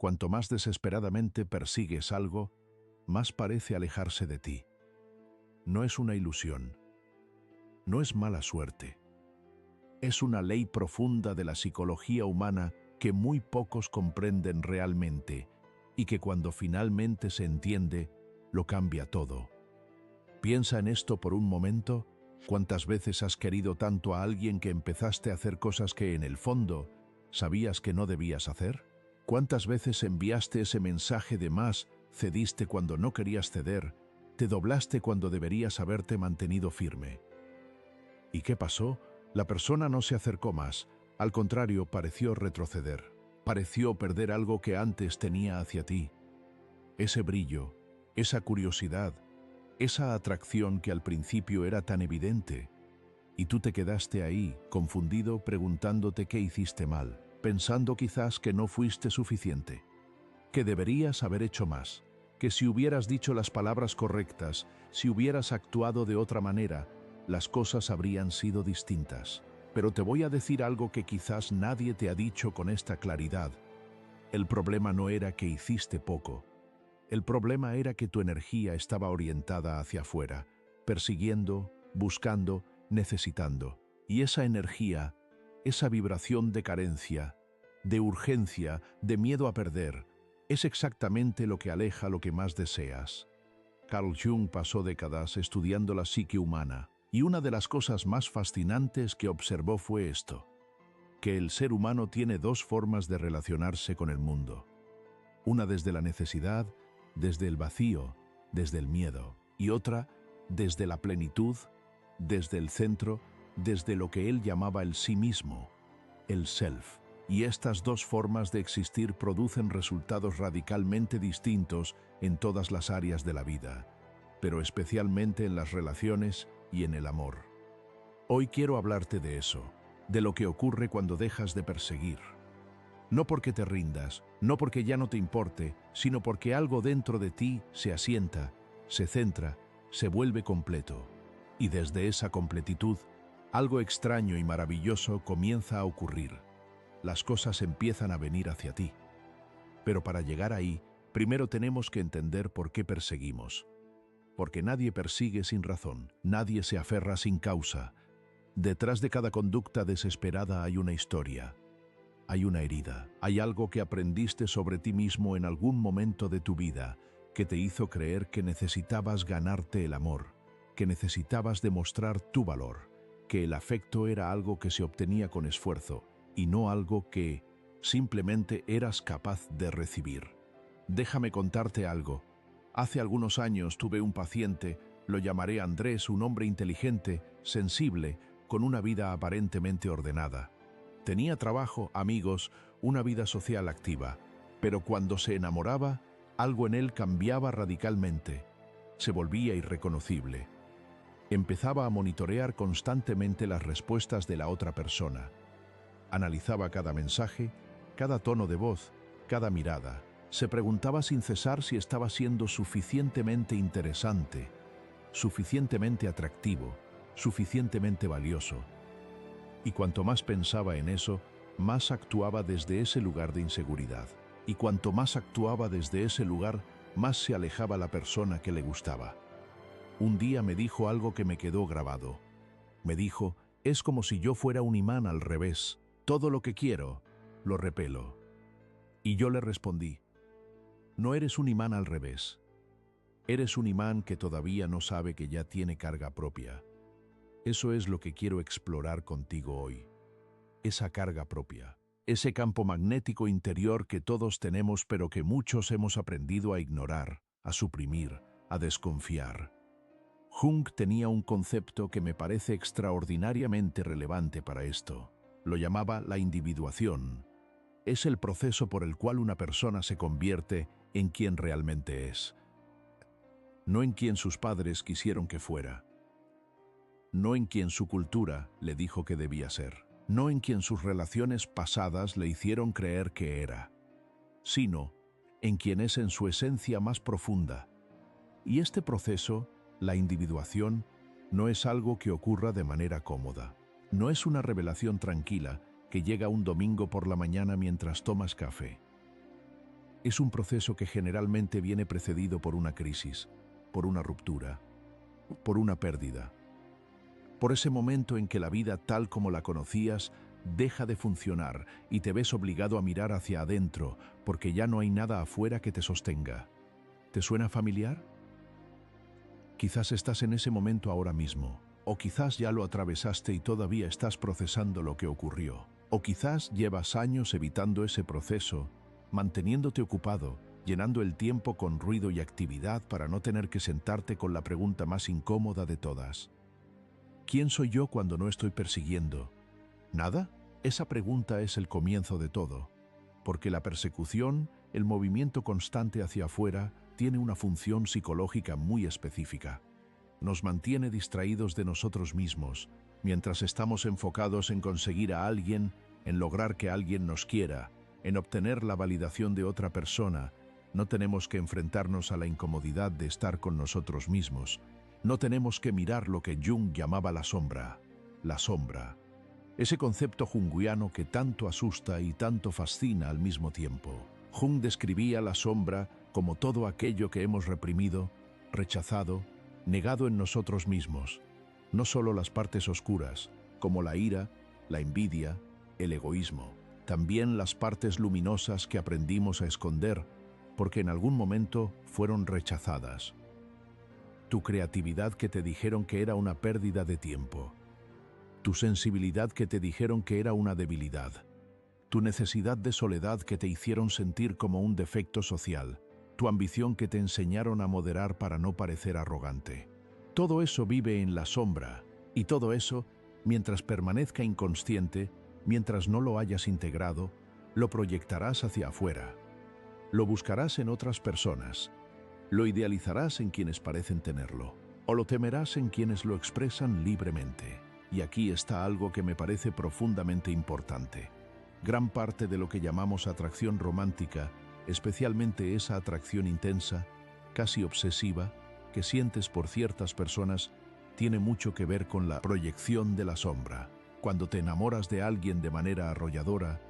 Cuanto más desesperadamente persigues algo, más parece alejarse de ti. No es una ilusión, no es mala suerte. Es una ley profunda de la psicología humana que muy pocos comprenden realmente y que cuando finalmente se entiende, lo cambia todo. Piensa en esto por un momento. ¿Cuántas veces has querido tanto a alguien que empezaste a hacer cosas que en el fondo sabías que no debías hacer? ¿Cuántas veces enviaste ese mensaje de más, cediste cuando no querías ceder, te doblaste cuando deberías haberte mantenido firme? ¿Y qué pasó? La persona no se acercó más, al contrario, pareció retroceder. Pareció perder algo que antes tenía hacia ti. Ese brillo, esa curiosidad, esa atracción que al principio era tan evidente. Y tú te quedaste ahí, confundido, preguntándote qué hiciste mal, pensando quizás que no fuiste suficiente, que deberías haber hecho más, que si hubieras dicho las palabras correctas, si hubieras actuado de otra manera, las cosas habrían sido distintas. Pero te voy a decir algo que quizás nadie te ha dicho con esta claridad. El problema no era que hiciste poco. El problema era que tu energía estaba orientada hacia afuera, persiguiendo, buscando, necesitando. Y esa energía, esa vibración de carencia, de urgencia, de miedo a perder, es exactamente lo que aleja lo que más deseas. Carl Jung pasó décadas estudiando la psique humana, y una de las cosas más fascinantes que observó fue esto, que el ser humano tiene dos formas de relacionarse con el mundo. Una desde la necesidad, desde el vacío, desde el miedo, y otra desde la plenitud, desde el centro, desde lo que él llamaba el sí mismo, el self. Y estas dos formas de existir producen resultados radicalmente distintos en todas las áreas de la vida, pero especialmente en las relaciones y en el amor. Hoy quiero hablarte de eso, de lo que ocurre cuando dejas de perseguir. No porque te rindas, no porque ya no te importe, sino porque algo dentro de ti se asienta, se centra, se vuelve completo. Y desde esa completitud, algo extraño y maravilloso comienza a ocurrir. Las cosas empiezan a venir hacia ti. Pero para llegar ahí, primero tenemos que entender por qué perseguimos. Porque nadie persigue sin razón, nadie se aferra sin causa. Detrás de cada conducta desesperada hay una historia. Hay una herida, hay algo que aprendiste sobre ti mismo en algún momento de tu vida que te hizo creer que necesitabas ganarte el amor, que necesitabas demostrar tu valor, que el afecto era algo que se obtenía con esfuerzo y no algo que simplemente eras capaz de recibir. Déjame contarte algo. Hace algunos años tuve un paciente, lo llamaré Andrés, un hombre inteligente, sensible, con una vida aparentemente ordenada. Tenía trabajo, amigos, una vida social activa, pero cuando se enamoraba, algo en él cambiaba radicalmente. Se volvía irreconocible. Empezaba a monitorear constantemente las respuestas de la otra persona. Analizaba cada mensaje, cada tono de voz, cada mirada. Se preguntaba sin cesar si estaba siendo suficientemente interesante, suficientemente atractivo, suficientemente valioso. Y cuanto más pensaba en eso, más actuaba desde ese lugar de inseguridad. Y cuanto más actuaba desde ese lugar, más se alejaba la persona que le gustaba. Un día me dijo algo que me quedó grabado. Me dijo, es como si yo fuera un imán al revés. Todo lo que quiero, lo repelo. Y yo le respondí, no eres un imán al revés. Eres un imán que todavía no sabe que ya tiene carga propia. Eso es lo que quiero explorar contigo hoy. Esa carga propia, ese campo magnético interior que todos tenemos pero que muchos hemos aprendido a ignorar, a suprimir, a desconfiar. Jung tenía un concepto que me parece extraordinariamente relevante para esto. Lo llamaba la individuación. Es el proceso por el cual una persona se convierte en quien realmente es, no en quien sus padres quisieron que fuera. No en quien su cultura le dijo que debía ser, no en quien sus relaciones pasadas le hicieron creer que era, sino en quien es en su esencia más profunda. Y este proceso, la individuación, no es algo que ocurra de manera cómoda. No es una revelación tranquila que llega un domingo por la mañana mientras tomas café. Es un proceso que generalmente viene precedido por una crisis, por una ruptura, por una pérdida, por ese momento en que la vida tal como la conocías deja de funcionar y te ves obligado a mirar hacia adentro porque ya no hay nada afuera que te sostenga. ¿Te suena familiar? Quizás estás en ese momento ahora mismo, o quizás ya lo atravesaste y todavía estás procesando lo que ocurrió, o quizás llevas años evitando ese proceso, manteniéndote ocupado, llenando el tiempo con ruido y actividad para no tener que sentarte con la pregunta más incómoda de todas. ¿Quién soy yo cuando no estoy persiguiendo? ¿Nada? Esa pregunta es el comienzo de todo, porque la persecución, el movimiento constante hacia afuera, tiene una función psicológica muy específica. Nos mantiene distraídos de nosotros mismos, mientras estamos enfocados en conseguir a alguien, en lograr que alguien nos quiera, en obtener la validación de otra persona. No tenemos que enfrentarnos a la incomodidad de estar con nosotros mismos. No tenemos que mirar lo que Jung llamaba la sombra. La sombra. Ese concepto junguiano que tanto asusta y tanto fascina al mismo tiempo. Jung describía la sombra como todo aquello que hemos reprimido, rechazado, negado en nosotros mismos. No solo las partes oscuras, como la ira, la envidia, el egoísmo. También las partes luminosas que aprendimos a esconder, porque en algún momento fueron rechazadas. Tu creatividad que te dijeron que era una pérdida de tiempo. Tu sensibilidad que te dijeron que era una debilidad. Tu necesidad de soledad que te hicieron sentir como un defecto social. Tu ambición que te enseñaron a moderar para no parecer arrogante. Todo eso vive en la sombra, y todo eso, mientras permanezca inconsciente, mientras no lo hayas integrado, lo proyectarás hacia afuera. Lo buscarás en otras personas. Lo idealizarás en quienes parecen tenerlo, o lo temerás en quienes lo expresan libremente. Y aquí está algo que me parece profundamente importante. Gran parte de lo que llamamos atracción romántica, especialmente esa atracción intensa, casi obsesiva, que sientes por ciertas personas, tiene mucho que ver con la proyección de la sombra. Cuando te enamoras de alguien de manera arrolladora,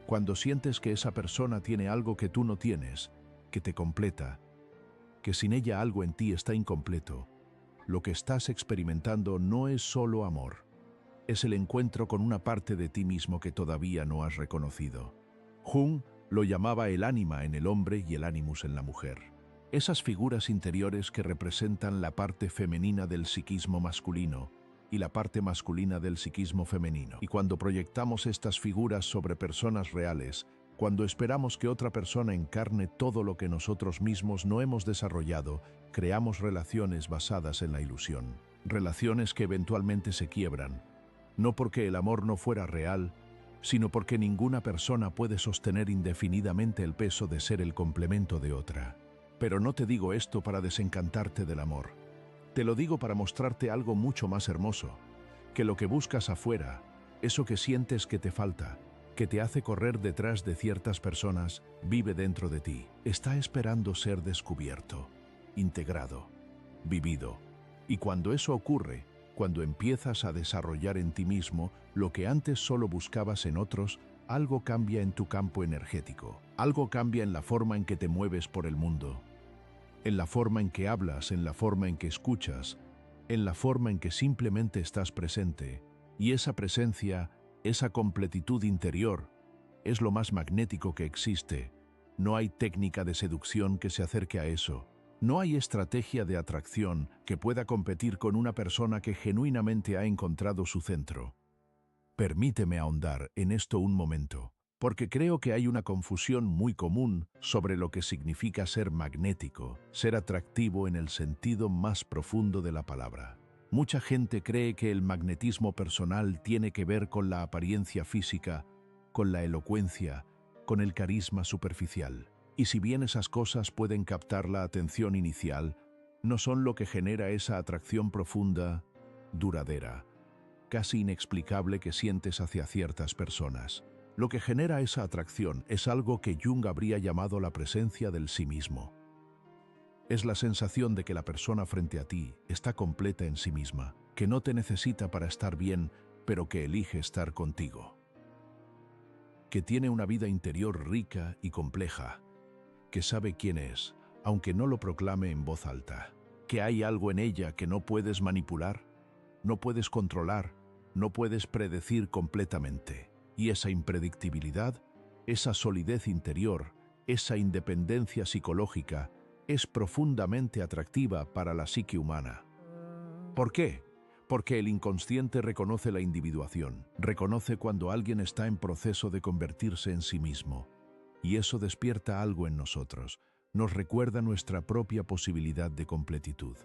cuando sientes que esa persona tiene algo que tú no tienes, que te completa, que sin ella algo en ti está incompleto, lo que estás experimentando no es solo amor. Es el encuentro con una parte de ti mismo que todavía no has reconocido. Jung lo llamaba el ánima en el hombre y el ánimus en la mujer. Esas figuras interiores que representan la parte femenina del psiquismo masculino y la parte masculina del psiquismo femenino. Y cuando proyectamos estas figuras sobre personas reales, cuando esperamos que otra persona encarne todo lo que nosotros mismos no hemos desarrollado, creamos relaciones basadas en la ilusión. Relaciones que eventualmente se quiebran, no porque el amor no fuera real, sino porque ninguna persona puede sostener indefinidamente el peso de ser el complemento de otra. Pero no te digo esto para desencantarte del amor. Te lo digo para mostrarte algo mucho más hermoso, que lo que buscas afuera, eso que sientes que te falta, que te hace correr detrás de ciertas personas, vive dentro de ti. Está esperando ser descubierto, integrado, vivido. Y cuando eso ocurre, cuando empiezas a desarrollar en ti mismo lo que antes solo buscabas en otros, algo cambia en tu campo energético. Algo cambia en la forma en que te mueves por el mundo, en la forma en que hablas, en la forma en que escuchas, en la forma en que simplemente estás presente. Y esa presencia, esa completitud interior, es lo más magnético que existe. No hay técnica de seducción que se acerque a eso. No hay estrategia de atracción que pueda competir con una persona que genuinamente ha encontrado su centro. Permíteme ahondar en esto un momento, porque creo que hay una confusión muy común sobre lo que significa ser magnético, ser atractivo en el sentido más profundo de la palabra. Mucha gente cree que el magnetismo personal tiene que ver con la apariencia física, con la elocuencia, con el carisma superficial. Y si bien esas cosas pueden captar la atención inicial, no son lo que genera esa atracción profunda, duradera, casi inexplicable que sientes hacia ciertas personas. Lo que genera esa atracción es algo que Jung habría llamado la presencia del sí mismo. Es la sensación de que la persona frente a ti está completa en sí misma, que no te necesita para estar bien, pero que elige estar contigo. Que tiene una vida interior rica y compleja, que sabe quién es, aunque no lo proclame en voz alta, que hay algo en ella que no puedes manipular, no puedes controlar, no puedes predecir completamente. Y esa impredictibilidad, esa solidez interior, esa independencia psicológica, es profundamente atractiva para la psique humana. ¿Por qué? Porque el inconsciente reconoce la individuación, reconoce cuando alguien está en proceso de convertirse en sí mismo. Y eso despierta algo en nosotros, nos recuerda nuestra propia posibilidad de completitud.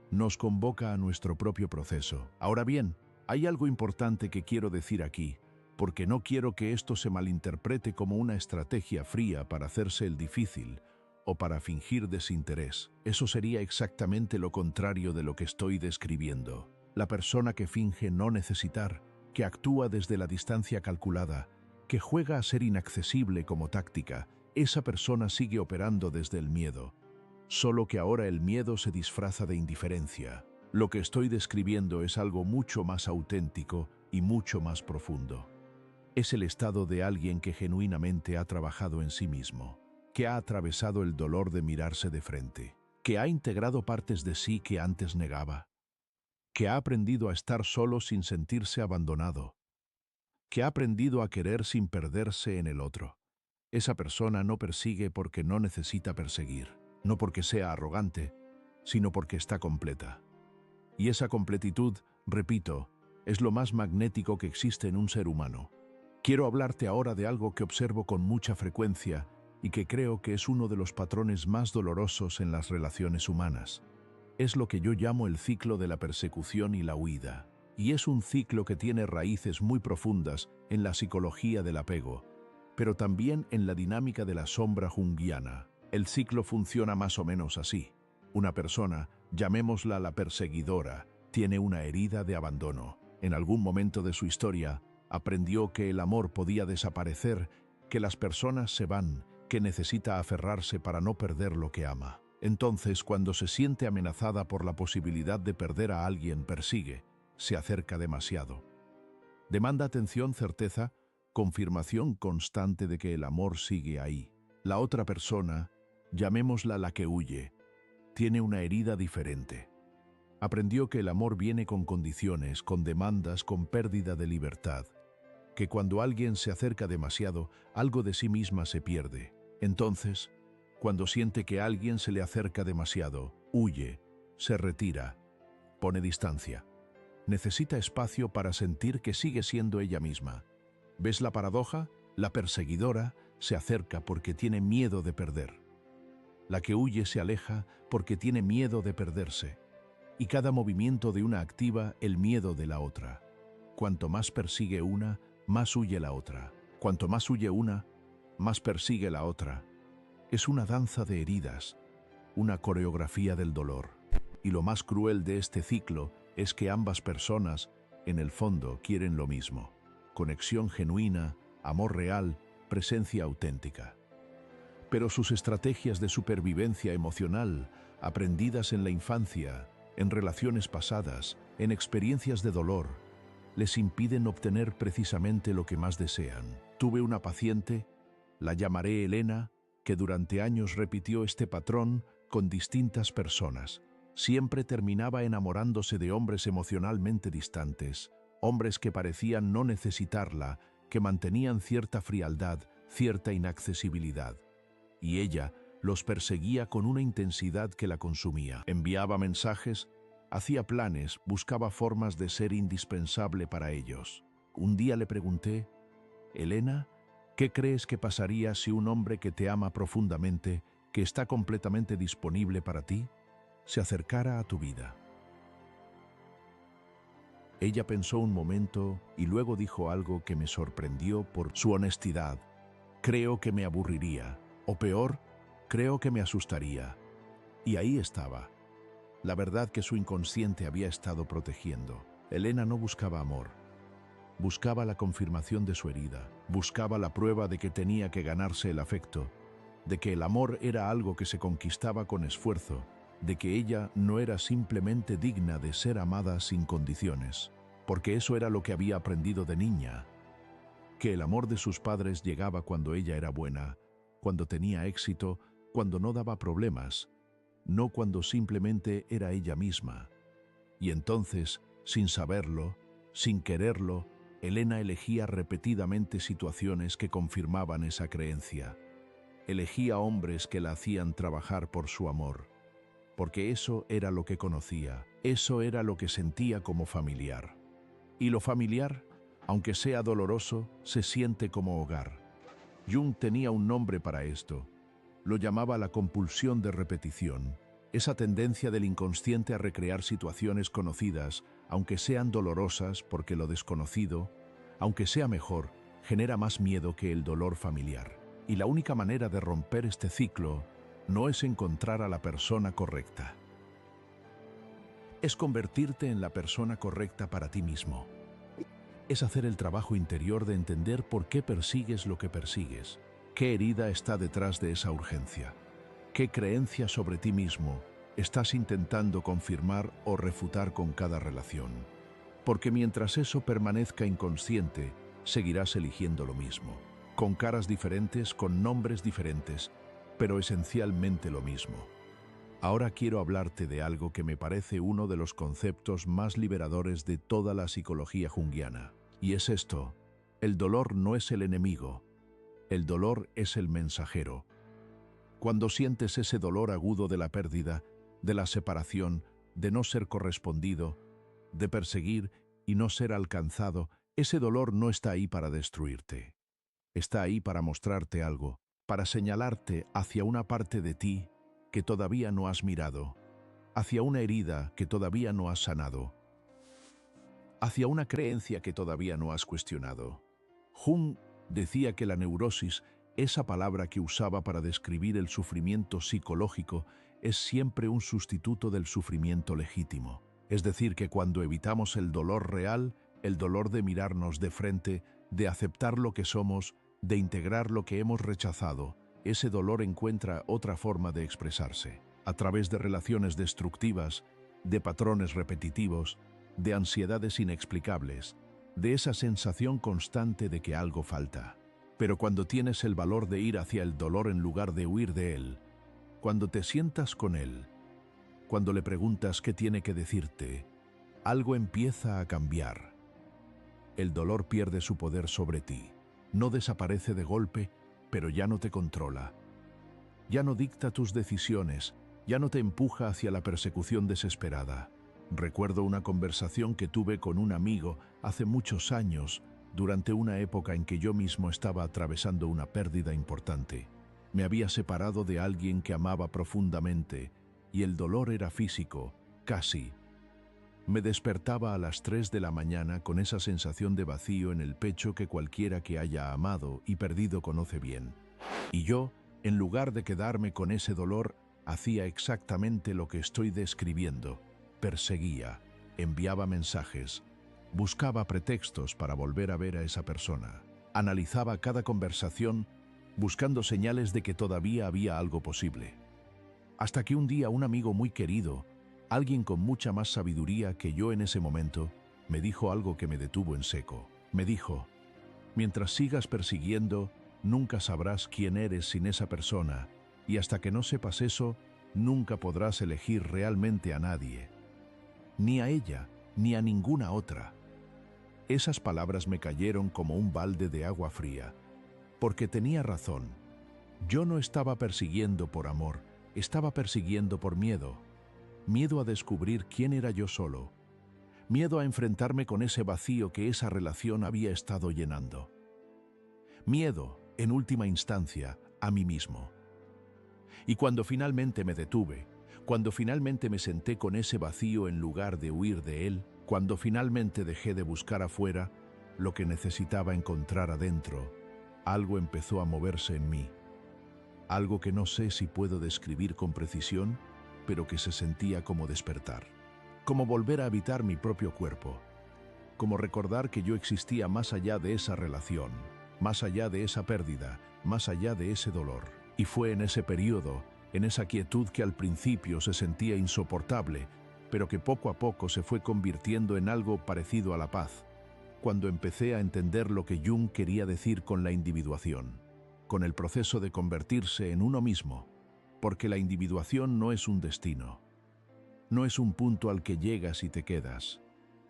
Nos convoca a nuestro propio proceso. Ahora bien, hay algo importante que quiero decir aquí, porque no quiero que esto se malinterprete como una estrategia fría para hacerse el difícil o para fingir desinterés. Eso sería exactamente lo contrario de lo que estoy describiendo. La persona que finge no necesitar, que actúa desde la distancia calculada, que juega a ser inaccesible como táctica, esa persona sigue operando desde el miedo. Solo que ahora el miedo se disfraza de indiferencia. Lo que estoy describiendo es algo mucho más auténtico y mucho más profundo. Es el estado de alguien que genuinamente ha trabajado en sí mismo, que ha atravesado el dolor de mirarse de frente, que ha integrado partes de sí que antes negaba, que ha aprendido a estar solo sin sentirse abandonado, que ha aprendido a querer sin perderse en el otro. Esa persona no persigue porque no necesita perseguir, no porque sea arrogante, sino porque está completa. Y esa completitud, repito, es lo más magnético que existe en un ser humano. Quiero hablarte ahora de algo que observo con mucha frecuencia y que creo que es uno de los patrones más dolorosos en las relaciones humanas. Es lo que yo llamo el ciclo de la persecución y la huida. Y es un ciclo que tiene raíces muy profundas en la psicología del apego, pero también en la dinámica de la sombra junguiana. El ciclo funciona más o menos así. Una persona, llamémosla la perseguidora, tiene una herida de abandono. En algún momento de su historia, aprendió que el amor podía desaparecer, que las personas se van, que necesita aferrarse para no perder lo que ama. Entonces, cuando se siente amenazada por la posibilidad de perder a alguien, persigue, se acerca demasiado. Demanda atención, certeza, confirmación constante de que el amor sigue ahí. La otra persona, llamémosla la que huye, tiene una herida diferente. Aprendió que el amor viene con condiciones, con demandas, con pérdida de libertad, que cuando alguien se acerca demasiado, algo de sí misma se pierde. Entonces, cuando siente que alguien se le acerca demasiado, huye, se retira, pone distancia. Necesita espacio para sentir que sigue siendo ella misma. ¿Ves la paradoja? La perseguidora se acerca porque tiene miedo de perder. La que huye se aleja porque tiene miedo de perderse. Y cada movimiento de una activa el miedo de la otra. Cuanto más persigue una, más huye la otra. Cuanto más huye una, más persigue la otra. Es una danza de heridas, una coreografía del dolor. Y lo más cruel de este ciclo es que ambas personas, en el fondo, quieren lo mismo. Conexión genuina, amor real, presencia auténtica. Pero sus estrategias de supervivencia emocional, aprendidas en la infancia, en relaciones pasadas, en experiencias de dolor, les impiden obtener precisamente lo que más desean. Tuve una paciente, la llamaré Elena, que durante años repitió este patrón con distintas personas. Siempre terminaba enamorándose de hombres emocionalmente distantes, hombres que parecían no necesitarla, que mantenían cierta frialdad, cierta inaccesibilidad. Y ella los perseguía con una intensidad que la consumía. Enviaba mensajes, hacía planes, buscaba formas de ser indispensable para ellos. Un día le pregunté, Elena, ¿qué crees que pasaría si un hombre que te ama profundamente, que está completamente disponible para ti, se acercara a tu vida? Ella pensó un momento y luego dijo algo que me sorprendió por su honestidad. Creo que me aburriría, o peor, creo que me asustaría. Y ahí estaba. La verdad que su inconsciente había estado protegiendo. Elena no buscaba amor. Buscaba la confirmación de su herida. Buscaba la prueba de que tenía que ganarse el afecto, de que el amor era algo que se conquistaba con esfuerzo, de que ella no era simplemente digna de ser amada sin condiciones, porque eso era lo que había aprendido de niña, que el amor de sus padres llegaba cuando ella era buena, cuando tenía éxito, cuando no daba problemas, no cuando simplemente era ella misma. Y entonces, sin saberlo, sin quererlo, Elena elegía repetidamente situaciones que confirmaban esa creencia. Elegía hombres que la hacían trabajar por su amor, porque eso era lo que conocía, eso era lo que sentía como familiar. Y lo familiar, aunque sea doloroso, se siente como hogar. Jung tenía un nombre para esto. Lo llamaba la compulsión de repetición, esa tendencia del inconsciente a recrear situaciones conocidas, aunque sean dolorosas porque lo desconocido, aunque sea mejor, genera más miedo que el dolor familiar. Y la única manera de romper este ciclo no es encontrar a la persona correcta. Es convertirte en la persona correcta para ti mismo. Es hacer el trabajo interior de entender por qué persigues lo que persigues, qué herida está detrás de esa urgencia, qué creencia sobre ti mismo estás intentando confirmar o refutar con cada relación. Porque mientras eso permanezca inconsciente, seguirás eligiendo lo mismo, con caras diferentes, con nombres diferentes, pero esencialmente lo mismo. Ahora quiero hablarte de algo que me parece uno de los conceptos más liberadores de toda la psicología junguiana. Y es esto: el dolor no es el enemigo, el dolor es el mensajero. Cuando sientes ese dolor agudo de la pérdida, de la separación, de no ser correspondido, de perseguir y no ser alcanzado, ese dolor no está ahí para destruirte. Está ahí para mostrarte algo, para señalarte hacia una parte de ti que todavía no has mirado, hacia una herida que todavía no has sanado, hacia una creencia que todavía no has cuestionado. Jung decía que la neurosis, esa palabra que usaba para describir el sufrimiento psicológico, es siempre un sustituto del sufrimiento legítimo. Es decir, que cuando evitamos el dolor real, el dolor de mirarnos de frente, de aceptar lo que somos, de integrar lo que hemos rechazado, ese dolor encuentra otra forma de expresarse, a través de relaciones destructivas, de patrones repetitivos, de ansiedades inexplicables, de esa sensación constante de que algo falta. Pero cuando tienes el valor de ir hacia el dolor en lugar de huir de él, cuando te sientas con él, cuando le preguntas qué tiene que decirte, algo empieza a cambiar. El dolor pierde su poder sobre ti. No desaparece de golpe, pero ya no te controla. Ya no dicta tus decisiones, ya no te empuja hacia la persecución desesperada. Recuerdo una conversación que tuve con un amigo hace muchos años, durante una época en que yo mismo estaba atravesando una pérdida importante. Me había separado de alguien que amaba profundamente, y el dolor era físico, casi. Me despertaba a las 3 de la mañana con esa sensación de vacío en el pecho que cualquiera que haya amado y perdido conoce bien. Y yo, en lugar de quedarme con ese dolor, hacía exactamente lo que estoy describiendo. Perseguía, enviaba mensajes, buscaba pretextos para volver a ver a esa persona. Analizaba cada conversación, buscando señales de que todavía había algo posible. Hasta que un día un amigo muy querido, alguien con mucha más sabiduría que yo en ese momento, me dijo algo que me detuvo en seco. Me dijo: mientras sigas persiguiendo, nunca sabrás quién eres sin esa persona, y hasta que no sepas eso, nunca podrás elegir realmente a nadie. Ni a ella, ni a ninguna otra. Esas palabras me cayeron como un balde de agua fría, porque tenía razón. Yo no estaba persiguiendo por amor, estaba persiguiendo por miedo. Miedo a descubrir quién era yo solo. Miedo a enfrentarme con ese vacío que esa relación había estado llenando. Miedo, en última instancia, a mí mismo. Y cuando finalmente me detuve, cuando finalmente me senté con ese vacío en lugar de huir de él, cuando finalmente dejé de buscar afuera lo que necesitaba encontrar adentro, algo empezó a moverse en mí. Algo que no sé si puedo describir con precisión, pero que se sentía como despertar. Como volver a habitar mi propio cuerpo. Como recordar que yo existía más allá de esa relación, más allá de esa pérdida, más allá de ese dolor. Y fue en ese periodo, en esa quietud que al principio se sentía insoportable, pero que poco a poco se fue convirtiendo en algo parecido a la paz, cuando empecé a entender lo que Jung quería decir con la individuación, con el proceso de convertirse en uno mismo, porque la individuación no es un destino, no es un punto al que llegas y te quedas.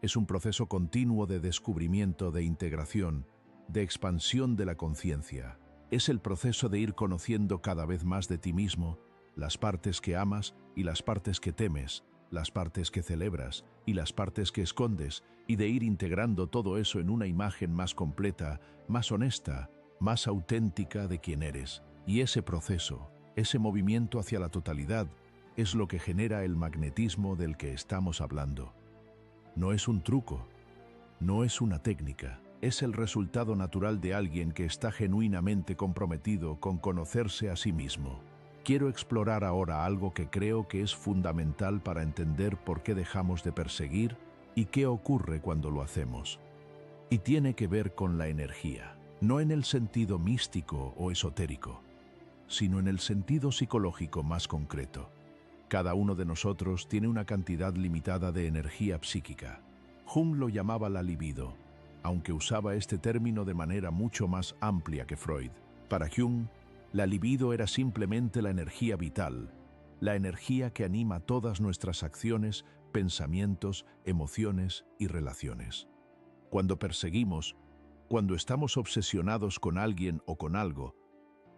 Es un proceso continuo de descubrimiento, de integración, de expansión de la conciencia. Es el proceso de ir conociendo cada vez más de ti mismo, las partes que amas y las partes que temes, las partes que celebras y las partes que escondes, y de ir integrando todo eso en una imagen más completa, más honesta, más auténtica de quién eres. Y ese proceso, ese movimiento hacia la totalidad, es lo que genera el magnetismo del que estamos hablando. No es un truco, no es una técnica, es el resultado natural de alguien que está genuinamente comprometido con conocerse a sí mismo. Quiero explorar ahora algo que creo que es fundamental para entender por qué dejamos de perseguir y qué ocurre cuando lo hacemos. Y tiene que ver con la energía, no en el sentido místico o esotérico, sino en el sentido psicológico más concreto. Cada uno de nosotros tiene una cantidad limitada de energía psíquica. Jung lo llamaba la libido, aunque usaba este término de manera mucho más amplia que Freud. Para Jung, la libido era simplemente la energía vital, la energía que anima todas nuestras acciones, pensamientos, emociones y relaciones. Cuando perseguimos, cuando estamos obsesionados con alguien o con algo,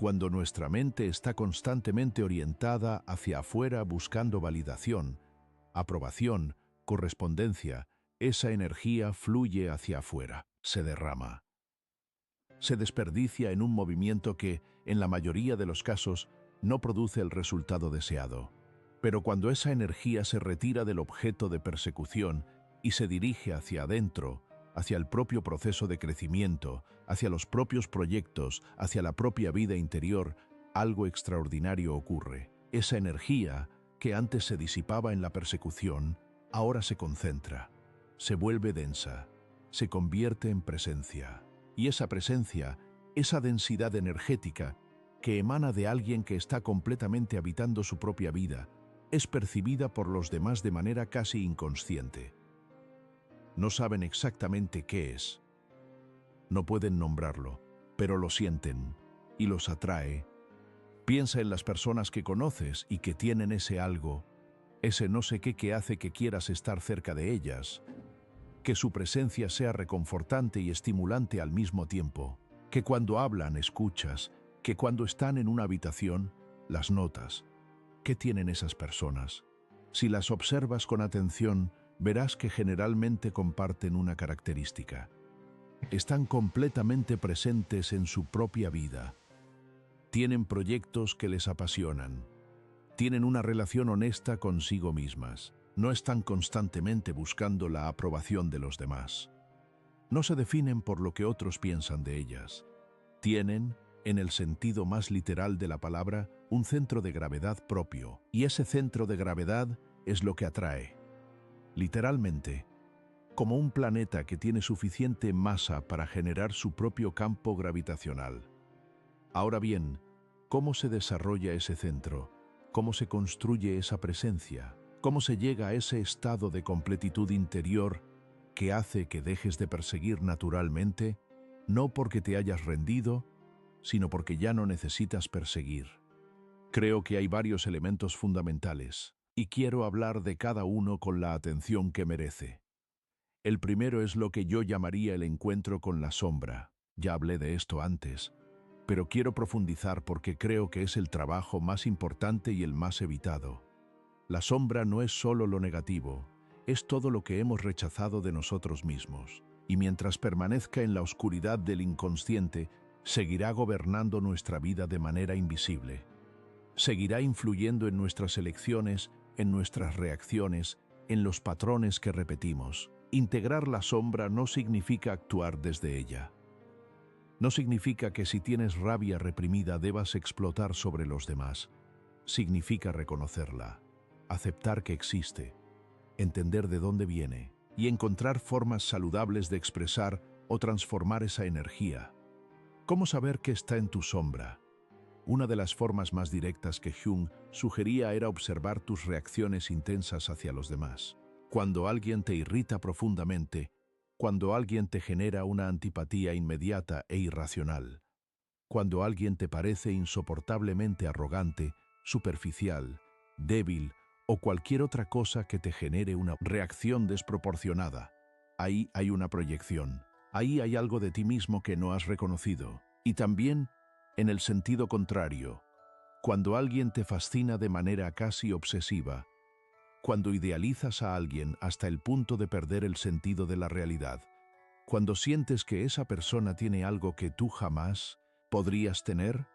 cuando nuestra mente está constantemente orientada hacia afuera buscando validación, aprobación, correspondencia, esa energía fluye hacia afuera, se derrama. Se desperdicia en un movimiento que, en la mayoría de los casos, no produce el resultado deseado. Pero cuando esa energía se retira del objeto de persecución y se dirige hacia adentro, hacia el propio proceso de crecimiento, hacia los propios proyectos, hacia la propia vida interior, algo extraordinario ocurre. Esa energía, que antes se disipaba en la persecución, ahora se concentra, se vuelve densa, se convierte en presencia. Y esa presencia, esa densidad energética, que emana de alguien que está completamente habitando su propia vida, es percibida por los demás de manera casi inconsciente. No saben exactamente qué es. No pueden nombrarlo, pero lo sienten y los atrae. Piensa en las personas que conoces y que tienen ese algo, ese no sé qué que hace que quieras estar cerca de ellas, que su presencia sea reconfortante y estimulante al mismo tiempo, que cuando hablan escuchas, que cuando están en una habitación las notas. ¿Qué tienen esas personas? Si las observas con atención, verás que generalmente comparten una característica. Están completamente presentes en su propia vida. Tienen proyectos que les apasionan. Tienen una relación honesta consigo mismas. No están constantemente buscando la aprobación de los demás. No se definen por lo que otros piensan de ellas. Tienen, en el sentido más literal de la palabra, un centro de gravedad propio, y ese centro de gravedad es lo que atrae. Literalmente, como un planeta que tiene suficiente masa para generar su propio campo gravitacional. Ahora bien, ¿cómo se desarrolla ese centro? ¿Cómo se construye esa presencia? ¿Cómo se llega a ese estado de completitud interior que hace que dejes de perseguir naturalmente, no porque te hayas rendido, sino porque ya no necesitas perseguir? Creo que hay varios elementos fundamentales, y quiero hablar de cada uno con la atención que merece. El primero es lo que yo llamaría el encuentro con la sombra. Ya hablé de esto antes, pero quiero profundizar porque creo que es el trabajo más importante y el más evitado. La sombra no es solo lo negativo, es todo lo que hemos rechazado de nosotros mismos. Y mientras permanezca en la oscuridad del inconsciente, seguirá gobernando nuestra vida de manera invisible. Seguirá influyendo en nuestras elecciones, en nuestras reacciones, en los patrones que repetimos. Integrar la sombra no significa actuar desde ella. No significa que si tienes rabia reprimida debas explotar sobre los demás. Significa reconocerla, aceptar que existe, entender de dónde viene y encontrar formas saludables de expresar o transformar esa energía. ¿Cómo saber qué está en tu sombra? Una de las formas más directas que Jung sugería era observar tus reacciones intensas hacia los demás. Cuando alguien te irrita profundamente, cuando alguien te genera una antipatía inmediata e irracional, cuando alguien te parece insoportablemente arrogante, superficial, débil o cualquier otra cosa que te genere una reacción desproporcionada. Ahí hay una proyección. Ahí hay algo de ti mismo que no has reconocido. Y también, en el sentido contrario, cuando alguien te fascina de manera casi obsesiva, cuando idealizas a alguien hasta el punto de perder el sentido de la realidad, cuando sientes que esa persona tiene algo que tú jamás podrías tener,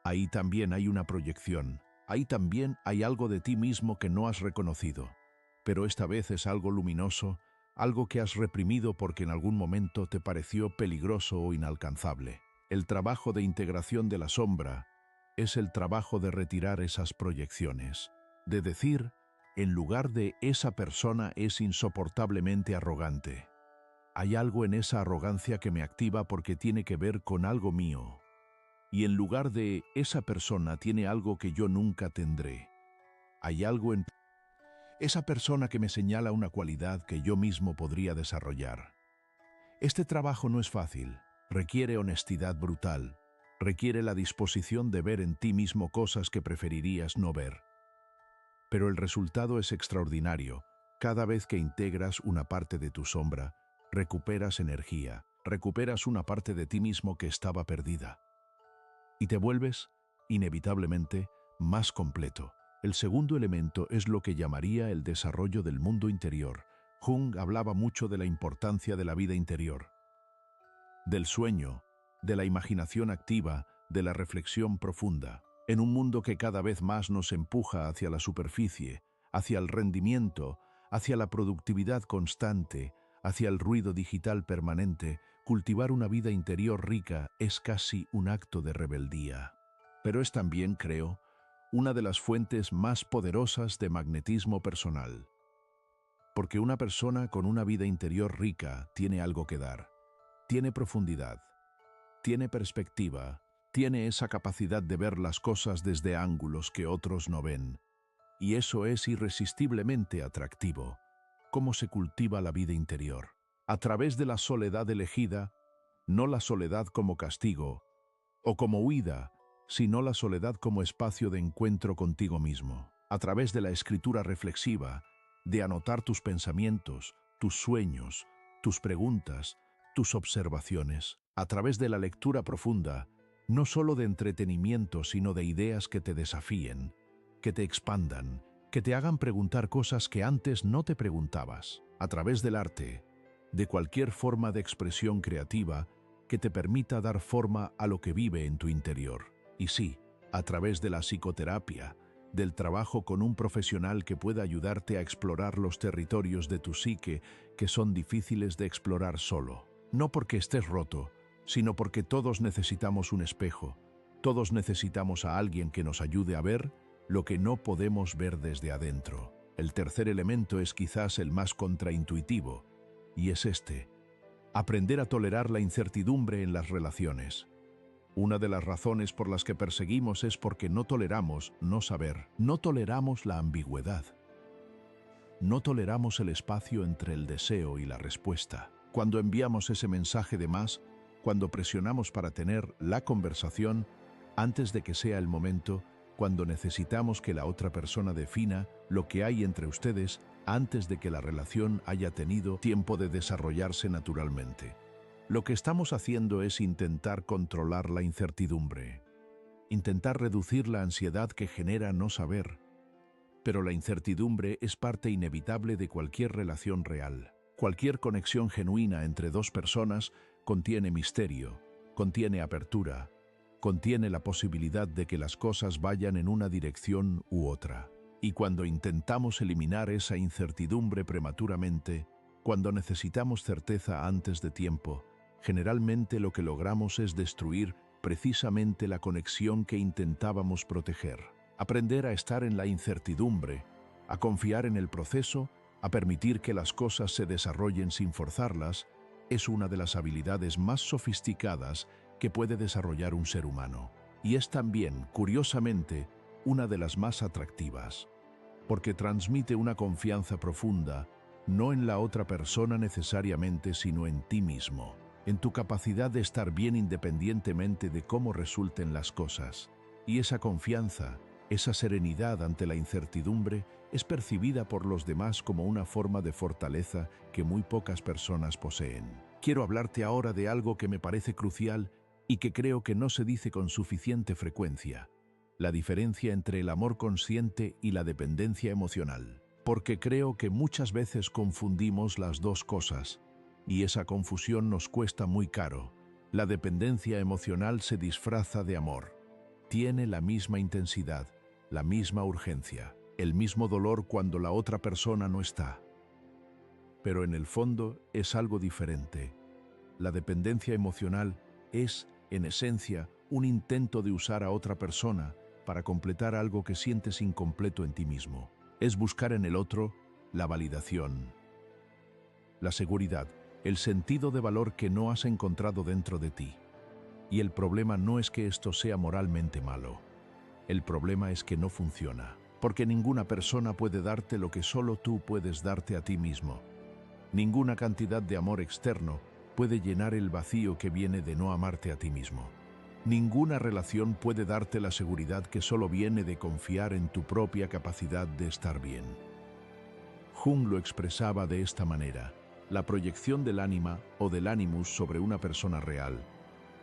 ahí también hay una proyección. Ahí también hay algo de ti mismo que no has reconocido. Pero esta vez es algo luminoso, algo que has reprimido porque en algún momento te pareció peligroso o inalcanzable. El trabajo de integración de la sombra es el trabajo de retirar esas proyecciones, de decir, en lugar de esa persona es insoportablemente arrogante. Hay algo en esa arrogancia que me activa porque tiene que ver con algo mío. Y en lugar de esa persona tiene algo que yo nunca tendré. Hay algo en esa persona que me señala una cualidad que yo mismo podría desarrollar. Este trabajo no es fácil, requiere honestidad brutal, requiere la disposición de ver en ti mismo cosas que preferirías no ver. Pero el resultado es extraordinario. Cada vez que integras una parte de tu sombra, recuperas energía, recuperas una parte de ti mismo que estaba perdida. Y te vuelves, inevitablemente, más completo. El segundo elemento es lo que llamaría el desarrollo del mundo interior. Jung hablaba mucho de la importancia de la vida interior, del sueño, de la imaginación activa, de la reflexión profunda. En un mundo que cada vez más nos empuja hacia la superficie, hacia el rendimiento, hacia la productividad constante, hacia el ruido digital permanente, cultivar una vida interior rica es casi un acto de rebeldía. Pero es también, creo, una de las fuentes más poderosas de magnetismo personal. Porque una persona con una vida interior rica tiene algo que dar. Tiene profundidad, tiene perspectiva, tiene esa capacidad de ver las cosas desde ángulos que otros no ven. Y eso es irresistiblemente atractivo. Cómo se cultiva la vida interior. A través de la soledad elegida, no la soledad como castigo o como huida, sino la soledad como espacio de encuentro contigo mismo. A través de la escritura reflexiva, de anotar tus pensamientos, tus sueños, tus preguntas, tus observaciones. A través de la lectura profunda, no solo de entretenimiento, sino de ideas que te desafíen, que te expandan, que te hagan preguntar cosas que antes no te preguntabas. A través del arte, de cualquier forma de expresión creativa que te permita dar forma a lo que vive en tu interior. Y sí, a través de la psicoterapia, del trabajo con un profesional que pueda ayudarte a explorar los territorios de tu psique que son difíciles de explorar solo. No porque estés roto, sino porque todos necesitamos un espejo, todos necesitamos a alguien que nos ayude a ver lo que no podemos ver desde adentro. El tercer elemento es quizás el más contraintuitivo, y es este: aprender a tolerar la incertidumbre en las relaciones. Una de las razones por las que perseguimos es porque no toleramos no saber, no toleramos la ambigüedad, no toleramos el espacio entre el deseo y la respuesta. Cuando enviamos ese mensaje de más, cuando presionamos para tener la conversación antes de que sea el momento, cuando necesitamos que la otra persona defina lo que hay entre ustedes antes de que la relación haya tenido tiempo de desarrollarse naturalmente. Lo que estamos haciendo es intentar controlar la incertidumbre, intentar reducir la ansiedad que genera no saber. Pero la incertidumbre es parte inevitable de cualquier relación real. Cualquier conexión genuina entre dos personas contiene misterio, contiene apertura, contiene la posibilidad de que las cosas vayan en una dirección u otra. Y cuando intentamos eliminar esa incertidumbre prematuramente, cuando necesitamos certeza antes de tiempo, generalmente lo que logramos es destruir precisamente la conexión que intentábamos proteger. Aprender a estar en la incertidumbre, a confiar en el proceso, a permitir que las cosas se desarrollen sin forzarlas, es una de las habilidades más sofisticadas que puede desarrollar un ser humano. Y es también, curiosamente, una de las más atractivas, porque transmite una confianza profunda, no en la otra persona necesariamente, sino en ti mismo, en tu capacidad de estar bien independientemente de cómo resulten las cosas. Y esa confianza Esa serenidad ante la incertidumbre es percibida por los demás como una forma de fortaleza que muy pocas personas poseen. Quiero hablarte ahora de algo que me parece crucial y que creo que no se dice con suficiente frecuencia: la diferencia entre el amor consciente y la dependencia emocional. Porque creo que muchas veces confundimos las dos cosas, y esa confusión nos cuesta muy caro. La dependencia emocional se disfraza de amor. Tiene la misma intensidad, la misma urgencia, el mismo dolor cuando la otra persona no está. Pero en el fondo es algo diferente. La dependencia emocional es, en esencia, un intento de usar a otra persona para completar algo que sientes incompleto en ti mismo. Es buscar en el otro la validación, la seguridad, el sentido de valor que no has encontrado dentro de ti. Y el problema no es que esto sea moralmente malo. El problema es que no funciona, porque ninguna persona puede darte lo que solo tú puedes darte a ti mismo. Ninguna cantidad de amor externo puede llenar el vacío que viene de no amarte a ti mismo. Ninguna relación puede darte la seguridad que solo viene de confiar en tu propia capacidad de estar bien. Jung lo expresaba de esta manera: la proyección del ánima o del animus sobre una persona real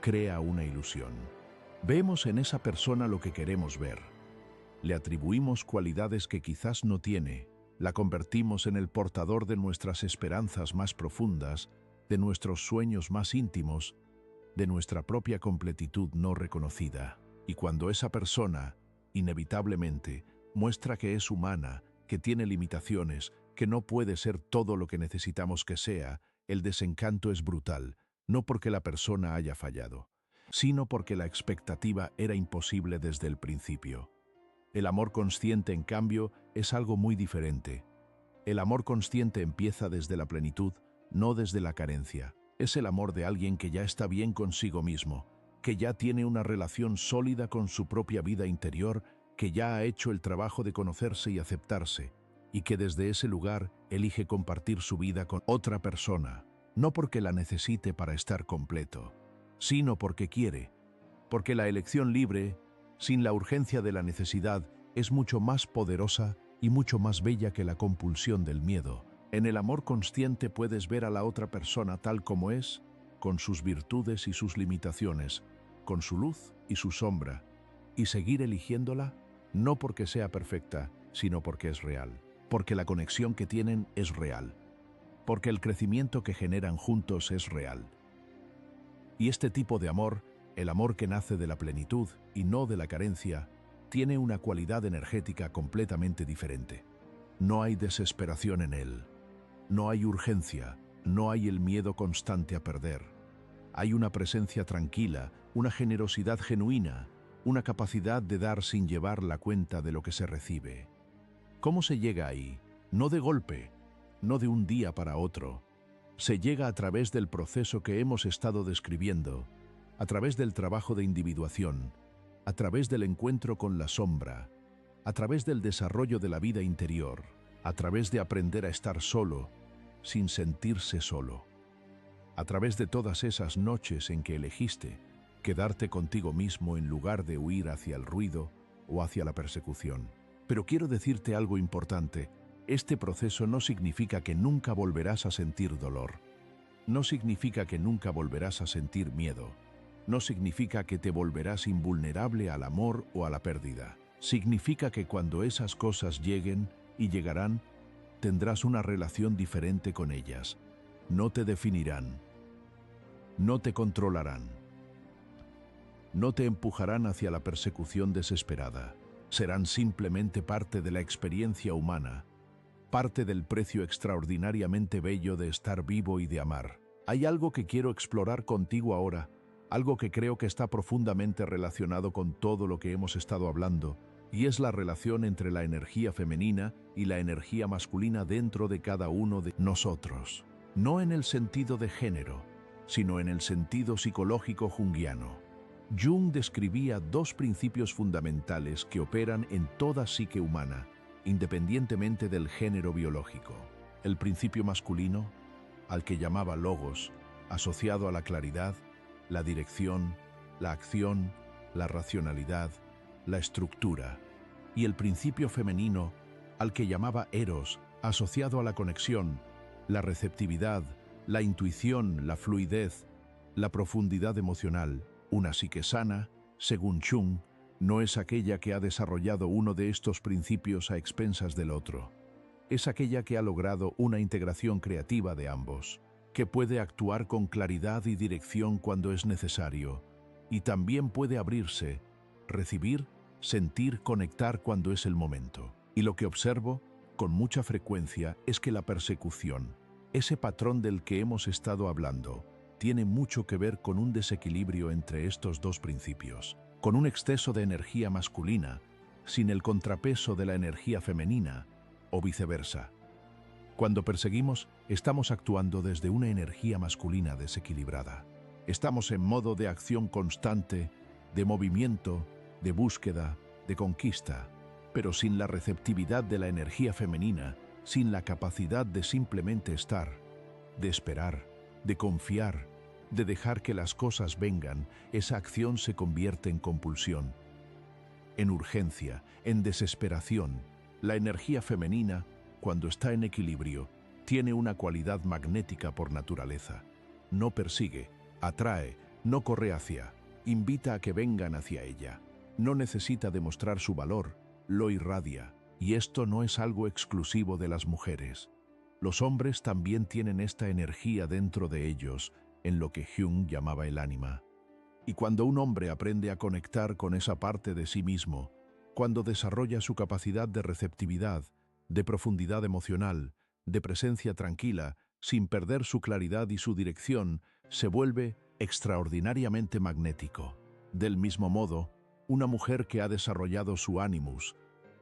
crea una ilusión. Vemos en esa persona lo que queremos ver. Le atribuimos cualidades que quizás no tiene, la convertimos en el portador de nuestras esperanzas más profundas, de nuestros sueños más íntimos, de nuestra propia completitud no reconocida. Y cuando esa persona, inevitablemente, muestra que es humana, que tiene limitaciones, que no puede ser todo lo que necesitamos que sea, el desencanto es brutal, no porque la persona haya fallado, sino porque la expectativa era imposible desde el principio. El amor consciente, en cambio, es algo muy diferente. El amor consciente empieza desde la plenitud, no desde la carencia. Es el amor de alguien que ya está bien consigo mismo, que ya tiene una relación sólida con su propia vida interior, que ya ha hecho el trabajo de conocerse y aceptarse, y que desde ese lugar elige compartir su vida con otra persona, no porque la necesite para estar completo, sino porque quiere, porque la elección libre, sin la urgencia de la necesidad, es mucho más poderosa y mucho más bella que la compulsión del miedo. En el amor consciente puedes ver a la otra persona tal como es, con sus virtudes y sus limitaciones, con su luz y su sombra, y seguir eligiéndola, no porque sea perfecta, sino porque es real, porque la conexión que tienen es real, porque el crecimiento que generan juntos es real. Y este tipo de amor, el amor que nace de la plenitud y no de la carencia, tiene una cualidad energética completamente diferente. No hay desesperación en él. No hay urgencia, no hay el miedo constante a perder. Hay una presencia tranquila, una generosidad genuina, una capacidad de dar sin llevar la cuenta de lo que se recibe. ¿Cómo se llega ahí? No de golpe, no de un día para otro. Se llega a través del proceso que hemos estado describiendo, a través del trabajo de individuación, a través del encuentro con la sombra, a través del desarrollo de la vida interior, a través de aprender a estar solo, sin sentirse solo, a través de todas esas noches en que elegiste quedarte contigo mismo en lugar de huir hacia el ruido o hacia la persecución. Pero quiero decirte algo importante: este proceso no significa que nunca volverás a sentir dolor, no significa que nunca volverás a sentir miedo, no significa que te volverás invulnerable al amor o a la pérdida. Significa que cuando esas cosas lleguen, y llegarán, tendrás una relación diferente con ellas. No te definirán, no te controlarán, no te empujarán hacia la persecución desesperada. Serán simplemente parte de la experiencia humana, parte del precio extraordinariamente bello de estar vivo y de amar. Hay algo que quiero explorar contigo ahora, algo que creo que está profundamente relacionado con todo lo que hemos estado hablando, y es la relación entre la energía femenina y la energía masculina dentro de cada uno de nosotros. No en el sentido de género, sino en el sentido psicológico junguiano. Jung describía dos principios fundamentales que operan en toda psique humana, independientemente del género biológico. El principio masculino, al que llamaba logos, asociado a la claridad, la dirección, la acción, la racionalidad, la estructura. y el principio femenino, al que llamaba Eros, asociado a la conexión, la receptividad, la intuición, la fluidez, la profundidad emocional. Una psique sana, según Jung, no es aquella que ha desarrollado uno de estos principios a expensas del otro. Es aquella que ha logrado una integración creativa de ambos, que puede actuar con claridad y dirección cuando es necesario, y también puede abrirse, recibir, sentir, conectar cuando es el momento. Y lo que observo, con mucha frecuencia, es que la persecución, ese patrón del que hemos estado hablando, tiene mucho que ver con un desequilibrio entre estos dos principios, con un exceso de energía masculina, sin el contrapeso de la energía femenina, o viceversa. Cuando perseguimos, estamos actuando desde una energía masculina desequilibrada. Estamos en modo de acción constante, de movimiento, de búsqueda, de conquista, pero sin la receptividad de la energía femenina, sin la capacidad de simplemente estar, de esperar, de confiar, de dejar que las cosas vengan. Esa acción se convierte en compulsión, en urgencia, en desesperación. La energía femenina, cuando está en equilibrio, tiene una cualidad magnética por naturaleza. No persigue, atrae, no corre hacia, invita a que vengan hacia ella. No necesita demostrar su valor, lo irradia. Y esto no es algo exclusivo de las mujeres. Los hombres también tienen esta energía dentro de ellos, en lo que Jung llamaba el ánima. Y cuando un hombre aprende a conectar con esa parte de sí mismo, cuando desarrolla su capacidad de receptividad, de profundidad emocional, de presencia tranquila, sin perder su claridad y su dirección, se vuelve extraordinariamente magnético. Del mismo modo, una mujer que ha desarrollado su animus,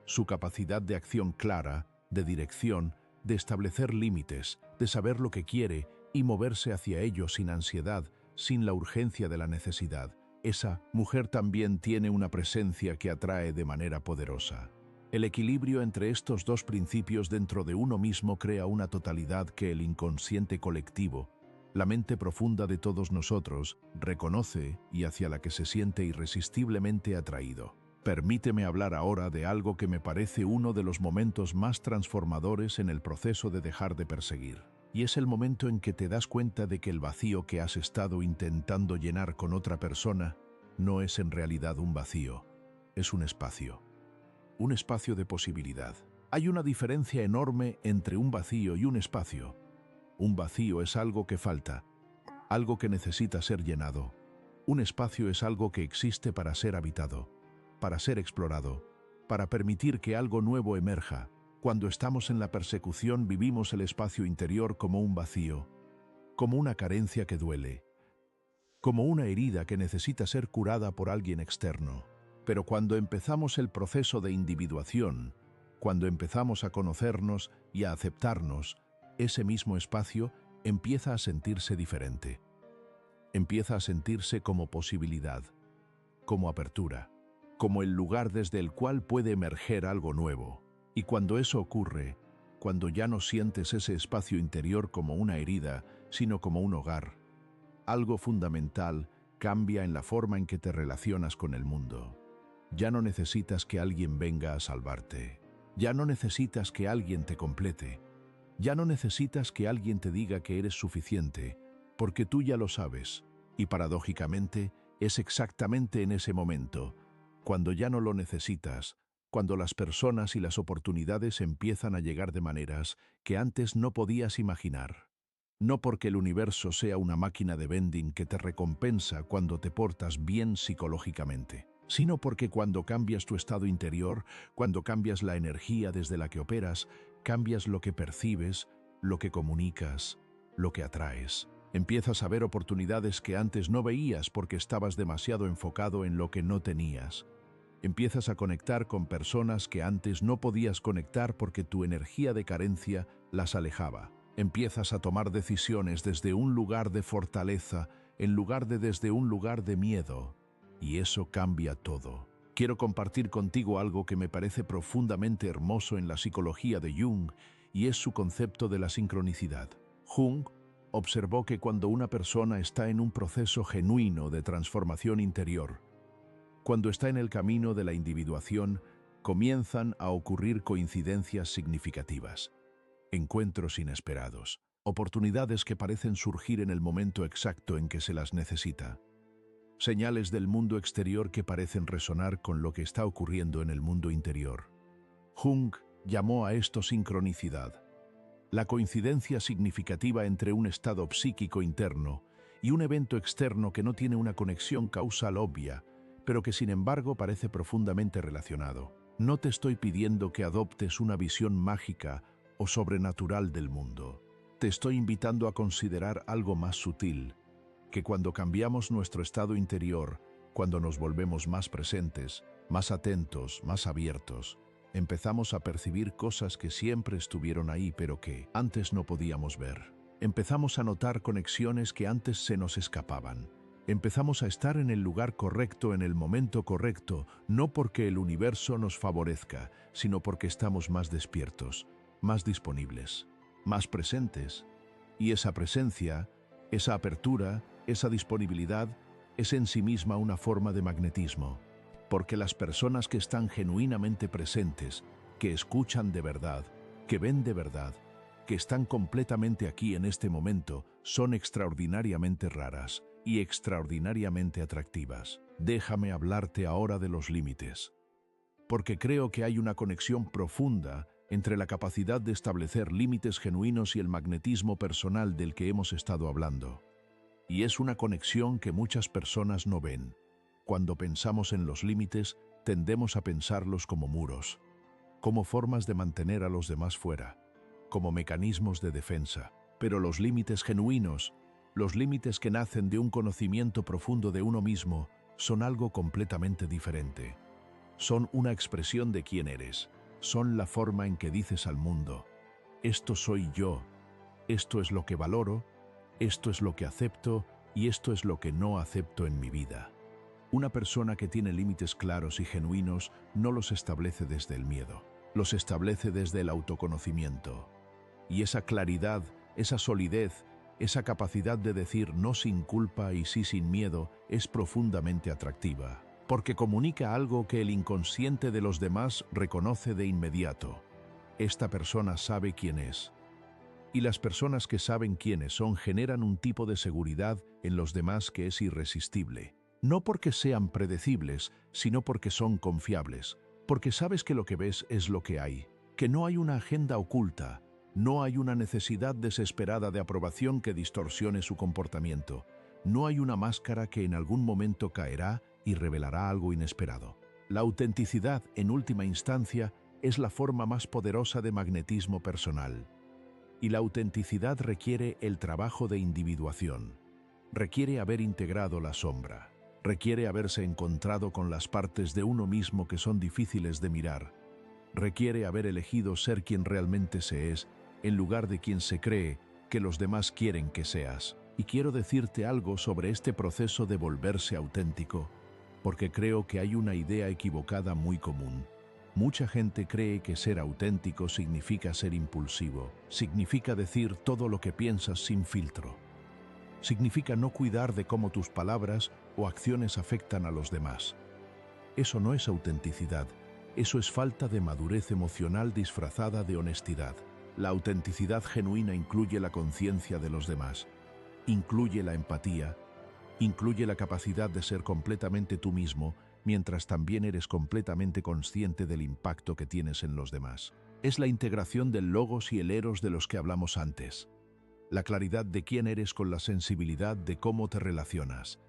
su capacidad de acción clara, de dirección, de establecer límites, de saber lo que quiere y moverse hacia ello sin ansiedad, sin la urgencia de la necesidad. Esa mujer también tiene una presencia que atrae de manera poderosa. El equilibrio entre estos dos principios dentro de uno mismo crea una totalidad que el inconsciente colectivo, la mente profunda de todos nosotros, reconoce y hacia la que se siente irresistiblemente atraído. Permíteme hablar ahora de algo que me parece uno de los momentos más transformadores en el proceso de dejar de perseguir. Y es el momento en que te das cuenta de que el vacío que has estado intentando llenar con otra persona no es en realidad un vacío, es un espacio de posibilidad. Hay una diferencia enorme entre un vacío y un espacio. Un vacío es algo que falta, algo que necesita ser llenado. Un espacio es algo que existe para ser habitado, para ser explorado, para permitir que algo nuevo emerja. Cuando estamos en la persecución vivimos el espacio interior como un vacío, como una carencia que duele, como una herida que necesita ser curada por alguien externo. Pero cuando empezamos el proceso de individuación, cuando empezamos a conocernos y a aceptarnos, ese mismo espacio empieza a sentirse diferente. Empieza a sentirse como posibilidad, como apertura, como el lugar desde el cual puede emerger algo nuevo. Y cuando eso ocurre, cuando ya no sientes ese espacio interior como una herida, sino como un hogar, algo fundamental cambia en la forma en que te relacionas con el mundo. Ya no necesitas que alguien venga a salvarte. Ya no necesitas que alguien te complete. Ya no necesitas que alguien te diga que eres suficiente, porque tú ya lo sabes. Y paradójicamente, es exactamente en ese momento, cuando ya no lo necesitas, cuando las personas y las oportunidades empiezan a llegar de maneras que antes no podías imaginar. No porque el universo sea una máquina de vending que te recompensa cuando te portas bien psicológicamente, sino porque cuando cambias tu estado interior, cuando cambias la energía desde la que operas, cambias lo que percibes, lo que comunicas, lo que atraes. Empiezas a ver oportunidades que antes no veías porque estabas demasiado enfocado en lo que no tenías. Empiezas a conectar con personas que antes no podías conectar porque tu energía de carencia las alejaba. Empiezas a tomar decisiones desde un lugar de fortaleza en lugar de desde un lugar de miedo. Y eso cambia todo. Quiero compartir contigo algo que me parece profundamente hermoso en la psicología de Jung, y es su concepto de la sincronicidad. Jung observó que cuando una persona está en un proceso genuino de transformación interior, cuando está en el camino de la individuación, Comienzan a ocurrir coincidencias significativas, encuentros inesperados, oportunidades que parecen surgir en el momento exacto en que se las necesita, señales del mundo exterior que parecen resonar con lo que está ocurriendo en el mundo interior. Jung llamó a esto sincronicidad, la coincidencia significativa entre un estado psíquico interno y un evento externo que no tiene una conexión causal obvia, pero que sin embargo parece profundamente relacionado. No te estoy pidiendo que adoptes una visión mágica o sobrenatural del mundo. Te estoy invitando a considerar algo más sutil, que cuando cambiamos nuestro estado interior, cuando nos volvemos más presentes, más atentos, más abiertos, empezamos a percibir cosas que siempre estuvieron ahí pero que antes no podíamos ver. Empezamos a notar conexiones que antes se nos escapaban. Empezamos a estar en el lugar correcto en el momento correcto, no porque el universo nos favorezca, sino porque estamos más despiertos, más disponibles, más presentes. Y esa presencia, esa apertura, esa disponibilidad, es en sí misma una forma de magnetismo. Porque las personas que están genuinamente presentes, que escuchan de verdad, que ven de verdad, que están completamente aquí en este momento, son extraordinariamente raras y extraordinariamente atractivas. Déjame hablarte ahora de los límites. Porque creo que hay una conexión profunda entre la capacidad de establecer límites genuinos y el magnetismo personal del que hemos estado hablando. Y es una conexión que muchas personas no ven. Cuando pensamos en los límites, tendemos a pensarlos como muros, como formas de mantener a los demás fuera, como mecanismos de defensa. Pero los límites genuinos, los límites que nacen de un conocimiento profundo de uno mismo, son algo completamente diferente. Son una expresión de quién eres. Son la forma en que dices al mundo: esto soy yo, esto es lo que valoro, esto es lo que acepto y esto es lo que no acepto en mi vida. Una persona que tiene límites claros y genuinos no los establece desde el miedo, los establece desde el autoconocimiento. Y esa claridad, esa solidez, esa capacidad de decir no sin culpa y sí sin miedo es profundamente atractiva, porque comunica algo que el inconsciente de los demás reconoce de inmediato. Esta persona sabe quién es. Y las personas que saben quiénes son generan un tipo de seguridad en los demás que es irresistible. No porque sean predecibles, sino porque son confiables, porque sabes que lo que ves es lo que hay, que no hay una agenda oculta, no hay una necesidad desesperada de aprobación que distorsione su comportamiento, no hay una máscara que en algún momento caerá y revelará algo inesperado. La autenticidad, en última instancia, es la forma más poderosa de magnetismo personal. Y la autenticidad requiere el trabajo de individuación, requiere haber integrado la sombra. Requiere haberse encontrado con las partes de uno mismo que son difíciles de mirar. Requiere haber elegido ser quien realmente se es, en lugar de quien se cree que los demás quieren que seas. Y quiero decirte algo sobre este proceso de volverse auténtico, porque creo que hay una idea equivocada muy común. Mucha gente cree que ser auténtico significa ser impulsivo, significa decir todo lo que piensas sin filtro. Significa no cuidar de cómo tus palabras o acciones afectan a los demás. Eso no es autenticidad, eso es falta de madurez emocional disfrazada de honestidad. La autenticidad genuina incluye la conciencia de los demás, incluye la empatía, incluye la capacidad de ser completamente tú mismo, mientras también eres completamente consciente del impacto que tienes en los demás. Es la integración del logos y el eros de los que hablamos antes. La claridad de quién eres con la sensibilidad de cómo te relacionas.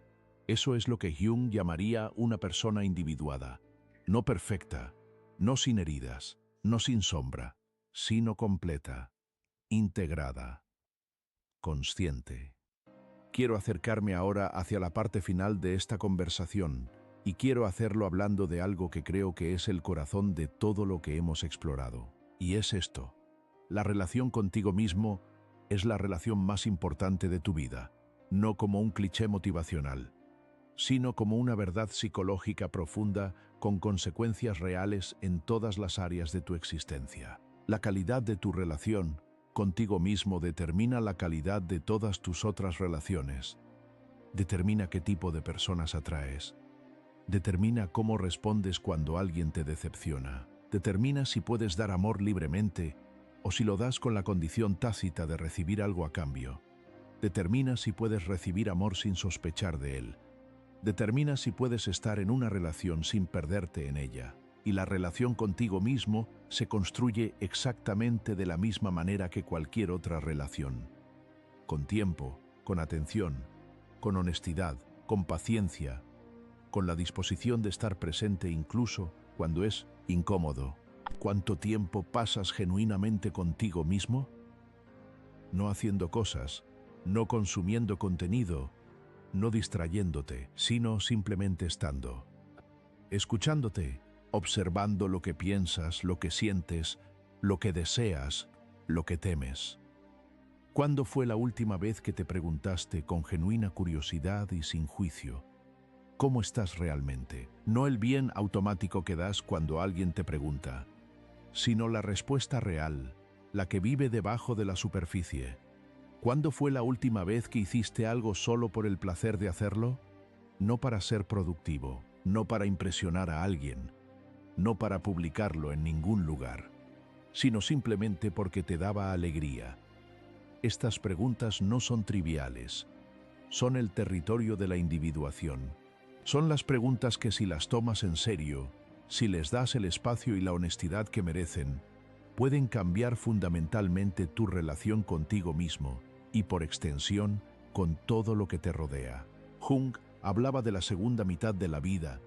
Eso es lo que Jung llamaría una persona individuada, no perfecta, no sin heridas, no sin sombra, sino completa, integrada, consciente. Quiero acercarme ahora hacia la parte final de esta conversación y quiero hacerlo hablando de algo que creo que es el corazón de todo lo que hemos explorado. Y es esto: la relación contigo mismo es la relación más importante de tu vida, no como un cliché motivacional, sino como una verdad psicológica profunda con consecuencias reales en todas las áreas de tu existencia. La calidad de tu relación contigo mismo determina la calidad de todas tus otras relaciones, determina qué tipo de personas atraes, Determina cómo respondes cuando alguien te decepciona. Determina si puedes dar amor libremente o si lo das con la condición tácita de recibir algo a cambio. Determina si puedes recibir amor sin sospechar de él. Determina si puedes estar en una relación sin perderte en ella. Y la relación contigo mismo se construye exactamente de la misma manera que cualquier otra relación. Con tiempo, con atención, con honestidad, con paciencia, con la disposición de estar presente incluso cuando es incómodo. ¿Cuánto tiempo pasas genuinamente contigo mismo? No haciendo cosas, no consumiendo contenido, no distrayéndote, sino simplemente estando. Escuchándote, observando lo que piensas, lo que sientes, lo que deseas, lo que temes. ¿Cuándo fue la última vez que te preguntaste con genuina curiosidad y sin juicio? ¿Cómo estás realmente? No el bien automático que das cuando alguien te pregunta, sino la respuesta real, la que vive debajo de la superficie. ¿Cuándo fue la última vez que hiciste algo solo por el placer de hacerlo? No para ser productivo, no para impresionar a alguien, no para publicarlo en ningún lugar, sino simplemente porque te daba alegría. Estas preguntas no son triviales, son el territorio de la individuación. Son las preguntas que si las tomas en serio, si les das el espacio y la honestidad que merecen, pueden cambiar fundamentalmente tu relación contigo mismo y, por extensión, con todo lo que te rodea. Jung hablaba de la segunda mitad de la vida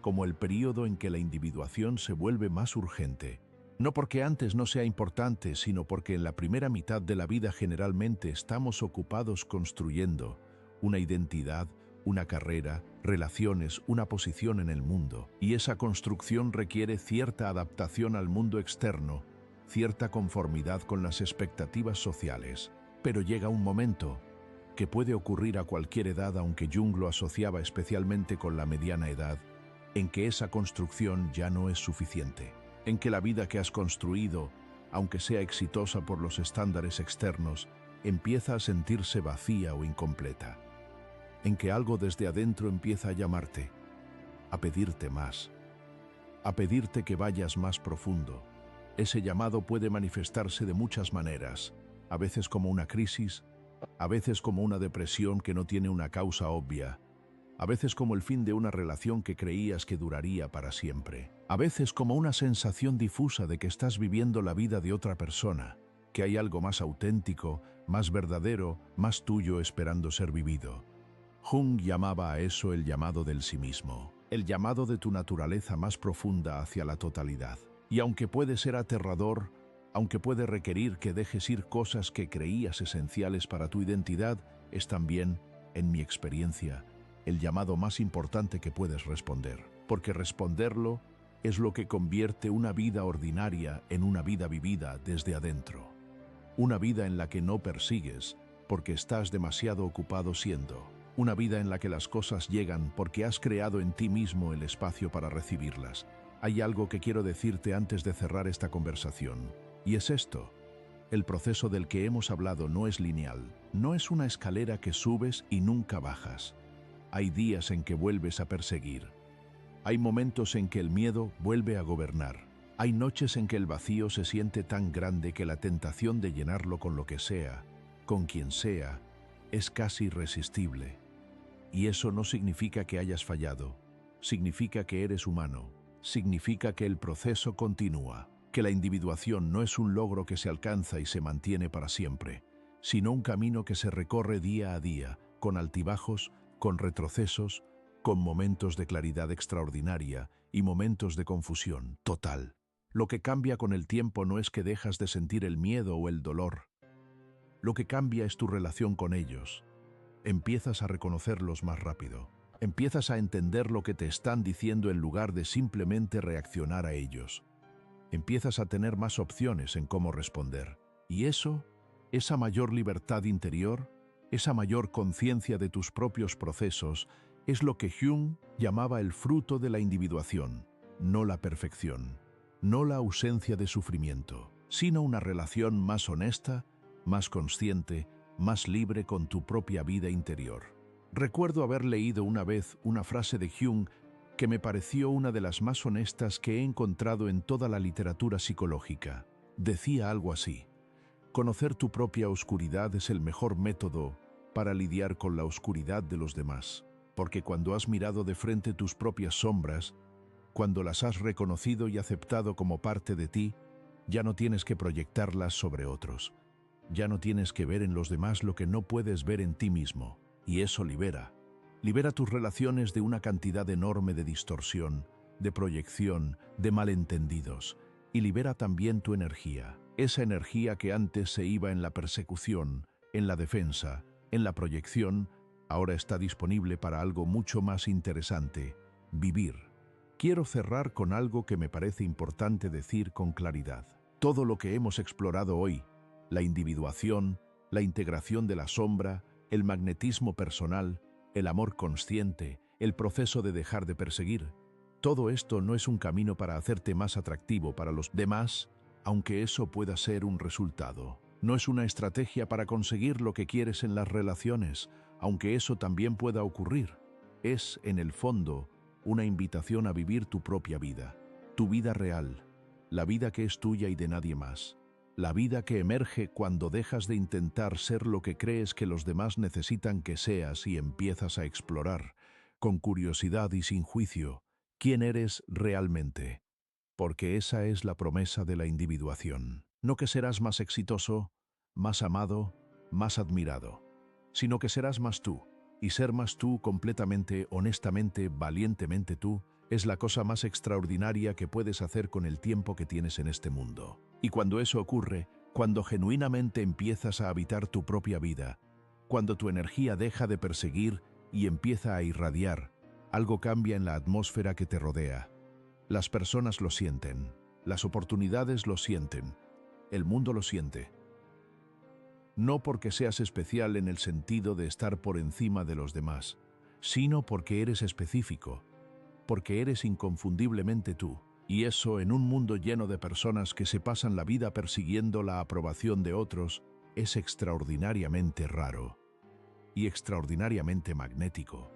como el período en que la individuación se vuelve más urgente. No porque antes no sea importante, sino porque en la primera mitad de la vida generalmente estamos ocupados construyendo una identidad, una carrera, relaciones, una posición en el mundo. Y esa construcción requiere cierta adaptación al mundo externo, cierta conformidad con las expectativas sociales. Pero llega un momento, que puede ocurrir a cualquier edad, aunque Jung lo asociaba especialmente con la mediana edad, en que esa construcción ya no es suficiente, en que la vida que has construido, aunque sea exitosa por los estándares externos, empieza a sentirse vacía o incompleta, en que algo desde adentro empieza a llamarte, a pedirte más, a pedirte que vayas más profundo. Ese llamado puede manifestarse de muchas maneras, a veces como una crisis, a veces como una depresión que no tiene una causa obvia, a veces como el fin de una relación que creías que duraría para siempre, a veces como una sensación difusa de que estás viviendo la vida de otra persona, que hay algo más auténtico, más verdadero, más tuyo esperando ser vivido. Jung llamaba a eso el llamado del sí mismo, el llamado de tu naturaleza más profunda hacia la totalidad. Y aunque puede ser aterrador, aunque puede requerir que dejes ir cosas que creías esenciales para tu identidad, es también, en mi experiencia, el llamado más importante que puedes responder. Porque responderlo es lo que convierte una vida ordinaria en una vida vivida desde adentro. Una vida en la que no persigues porque estás demasiado ocupado siendo. Una vida en la que las cosas llegan porque has creado en ti mismo el espacio para recibirlas. Hay algo que quiero decirte antes de cerrar esta conversación, y es esto. El proceso del que hemos hablado no es lineal, no es una escalera que subes y nunca bajas. Hay días en que vuelves a perseguir. Hay momentos en que el miedo vuelve a gobernar. Hay noches en que el vacío se siente tan grande que la tentación de llenarlo con lo que sea, con quien sea, es casi irresistible. Y eso no significa que hayas fallado, significa que eres humano, significa que el proceso continúa, que la individuación no es un logro que se alcanza y se mantiene para siempre, sino un camino que se recorre día a día, con altibajos, con retrocesos, con momentos de claridad extraordinaria y momentos de confusión total. Lo que cambia con el tiempo no es que dejas de sentir el miedo o el dolor. Lo que cambia es tu relación con ellos. Empiezas a reconocerlos más rápido. Empiezas a entender lo que te están diciendo en lugar de simplemente reaccionar a ellos. Empiezas a tener más opciones en cómo responder. Y eso, esa mayor libertad interior, esa mayor conciencia de tus propios procesos, es lo que Jung llamaba el fruto de la individuación, no la perfección, no la ausencia de sufrimiento, sino una relación más honesta, más consciente, más libre con tu propia vida interior. Recuerdo haber leído una vez una frase de Jung que me pareció una de las más honestas que he encontrado en toda la literatura psicológica. Decía algo así: conocer tu propia oscuridad es el mejor método para lidiar con la oscuridad de los demás, porque cuando has mirado de frente tus propias sombras, cuando las has reconocido y aceptado como parte de ti, ya no tienes que proyectarlas sobre otros. Ya no tienes que ver en los demás lo que no puedes ver en ti mismo, y eso libera. Libera tus relaciones de una cantidad enorme de distorsión, de proyección, de malentendidos, y libera también tu energía. Esa energía que antes se iba en la persecución, en la defensa, en la proyección, ahora está disponible para algo mucho más interesante: vivir. Quiero cerrar con algo que me parece importante decir con claridad. Todo lo que hemos explorado hoy, la individuación, la integración de la sombra, el magnetismo personal, el amor consciente, el proceso de dejar de perseguir, todo esto no es un camino para hacerte más atractivo para los demás, aunque eso pueda ser un resultado. No es una estrategia para conseguir lo que quieres en las relaciones, aunque eso también pueda ocurrir. Es, en el fondo, una invitación a vivir tu propia vida, tu vida real, la vida que es tuya y de nadie más. La vida que emerge cuando dejas de intentar ser lo que crees que los demás necesitan que seas y empiezas a explorar, con curiosidad y sin juicio, quién eres realmente. Porque esa es la promesa de la individuación. No que serás más exitoso, más amado, más admirado, sino que serás más tú. Y ser más tú, completamente, honestamente, valientemente tú, es la cosa más extraordinaria que puedes hacer con el tiempo que tienes en este mundo. Y cuando eso ocurre, cuando genuinamente empiezas a habitar tu propia vida, cuando tu energía deja de perseguir y empieza a irradiar, algo cambia en la atmósfera que te rodea. Las personas lo sienten, las oportunidades lo sienten, el mundo lo siente. No porque seas especial en el sentido de estar por encima de los demás, sino porque eres específico, porque eres inconfundiblemente tú. Y eso, en un mundo lleno de personas que se pasan la vida persiguiendo la aprobación de otros, es extraordinariamente raro y extraordinariamente magnético.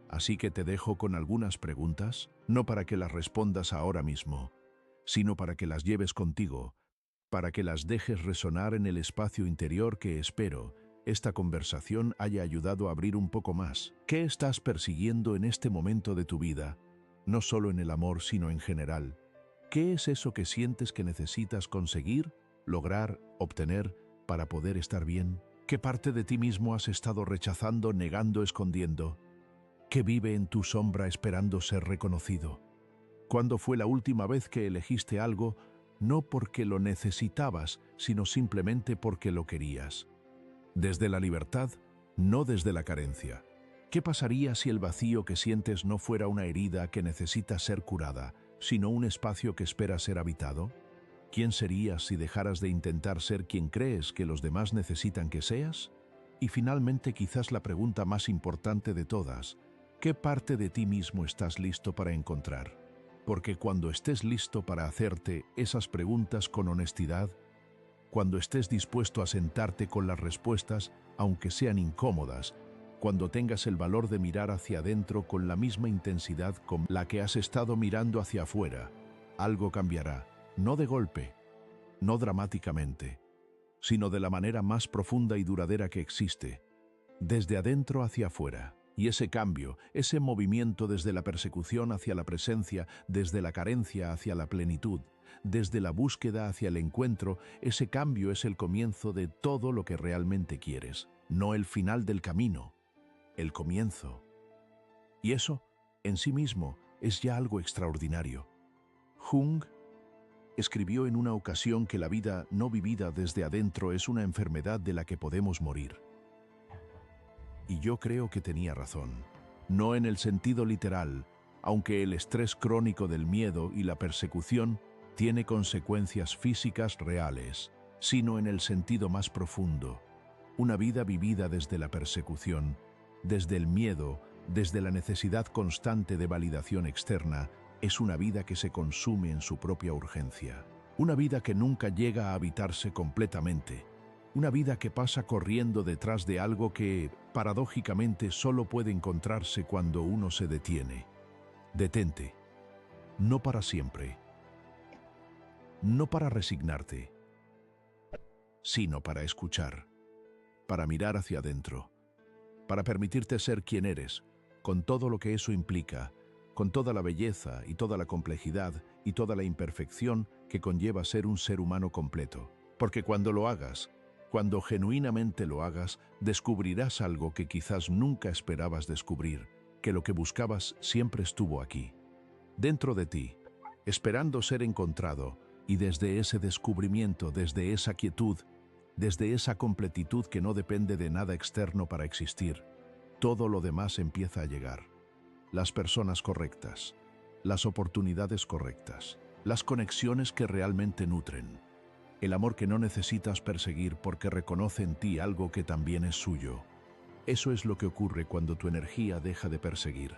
Así que te dejo con algunas preguntas, no para que las respondas ahora mismo, sino para que las lleves contigo, para que las dejes resonar en el espacio interior que espero esta conversación haya ayudado a abrir un poco más. ¿Qué estás persiguiendo en este momento de tu vida? No solo en el amor, sino en general. ¿Qué es eso que sientes que necesitas conseguir, lograr, obtener para poder estar bien? ¿Qué parte de ti mismo has estado rechazando, negando, escondiendo? ¿Qué vive en tu sombra esperando ser reconocido? ¿Cuándo fue la última vez que elegiste algo, no porque lo necesitabas, sino simplemente porque lo querías? Desde la libertad, no desde la carencia. ¿Qué pasaría si el vacío que sientes no fuera una herida que necesita ser curada, sino un espacio que espera ser habitado? ¿Quién serías si dejaras de intentar ser quien crees que los demás necesitan que seas? Y finalmente, quizás la pregunta más importante de todas: ¿qué parte de ti mismo estás listo para encontrar? Porque cuando estés listo para hacerte esas preguntas con honestidad, cuando estés dispuesto a sentarte con las respuestas, aunque sean incómodas, cuando tengas el valor de mirar hacia adentro con la misma intensidad con la que has estado mirando hacia afuera, algo cambiará, no de golpe, no dramáticamente, sino de la manera más profunda y duradera que existe, desde adentro hacia afuera. Y ese cambio, ese movimiento desde la persecución hacia la presencia, desde la carencia hacia la plenitud, desde la búsqueda hacia el encuentro, ese cambio es el comienzo de todo lo que realmente quieres, no el final del camino, el comienzo. Y eso, en sí mismo, es ya algo extraordinario. Jung escribió en una ocasión que la vida no vivida desde adentro es una enfermedad de la que podemos morir. Y yo creo que tenía razón. No en el sentido literal, aunque el estrés crónico del miedo y la persecución tiene consecuencias físicas reales, sino en el sentido más profundo. Una vida vivida desde la persecución, desde el miedo, desde la necesidad constante de validación externa, es una vida que se consume en su propia urgencia. Una vida que nunca llega a habitarse completamente. Una vida que pasa corriendo detrás de algo que, paradójicamente, solo puede encontrarse cuando uno se detiene. Detente, no para siempre, no para resignarte, sino para escuchar, para mirar hacia adentro, para permitirte ser quien eres, con todo lo que eso implica, con toda la belleza y toda la complejidad y toda la imperfección que conlleva ser un ser humano completo. Porque cuando lo hagas, cuando genuinamente lo hagas, descubrirás algo que quizás nunca esperabas descubrir, que lo que buscabas siempre estuvo aquí, dentro de ti, esperando ser encontrado, y desde ese descubrimiento, desde esa quietud, desde esa completitud que no depende de nada externo para existir, todo lo demás empieza a llegar. Las personas correctas, las oportunidades correctas, las conexiones que realmente nutren, el amor que no necesitas perseguir porque reconoce en ti algo que también es suyo. Eso es lo que ocurre cuando tu energía deja de perseguir.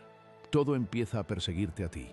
Todo empieza a perseguirte a ti.